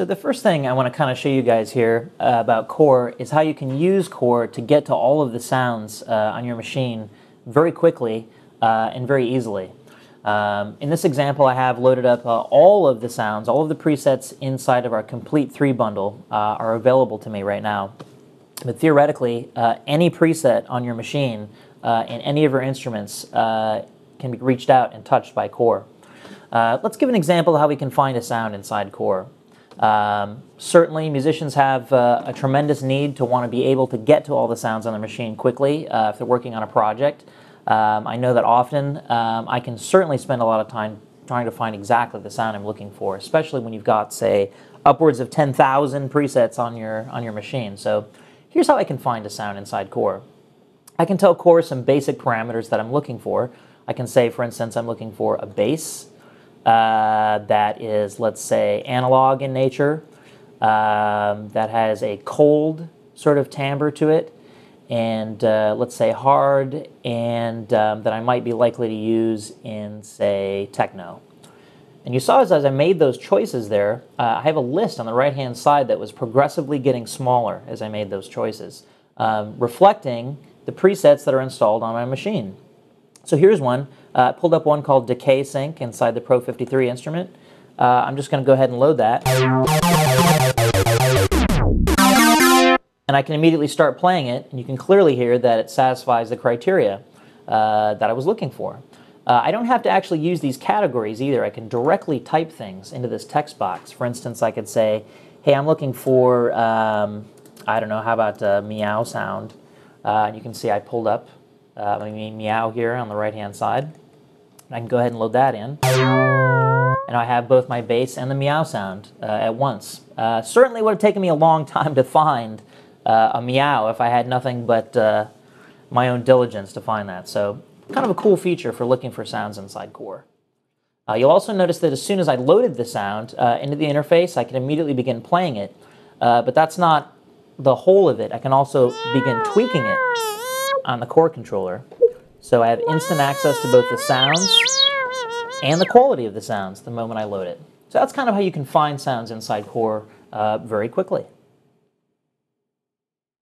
So the first thing I want to kind of show you guys here about Core is how you can use Core to get to all of the sounds on your machine very quickly and very easily. In this example, I have loaded up all of the sounds, all of the presets inside of our Complete 3 bundle are available to me right now. But theoretically, any preset on your machine and any of your instruments can be reached out and touched by Core. Let's give an example of how we can find a sound inside Core. Certainly, musicians have a tremendous need to want to be able to get to all the sounds on the machine quickly if they're working on a project. I know that often I can certainly spend a lot of time trying to find exactly the sound I'm looking for, especially when you've got, say, upwards of 10,000 presets on your machine. So here's how I can find a sound inside Core. I can tell Core some basic parameters that I'm looking for. I can say, for instance, I'm looking for a bass that is, let's say, analog in nature, that has a cold sort of timbre to it, and let's say hard, and that I might be likely to use in, say, techno. And you saw as I made those choices there, I have a list on the right-hand side that was progressively getting smaller as I made those choices, reflecting the presets that are installed on my machine. So here's one. I pulled up one called Decay Sync inside the Pro 53 instrument. I'm just going to go ahead and load that. And I can immediately start playing it, and you can clearly hear that it satisfies the criteria that I was looking for. I don't have to actually use these categories either. I can directly type things into this text box. For instance, I could say, hey, I'm looking for, I don't know, how about a meow sound? And you can see I pulled up meow here on the right-hand side. I can go ahead and load that in. And I have both my bass and the meow sound at once. Certainly would have taken me a long time to find a meow if I had nothing but my own diligence to find that. So kind of a cool feature for looking for sounds inside Core. You'll also notice that as soon as I loaded the sound into the interface, I can immediately begin playing it. But that's not the whole of it. I can also begin tweaking it on the Core controller. So I have instant access to both the sounds and the quality of the sounds the moment I load it. So that's kind of how you can find sounds inside Core very quickly.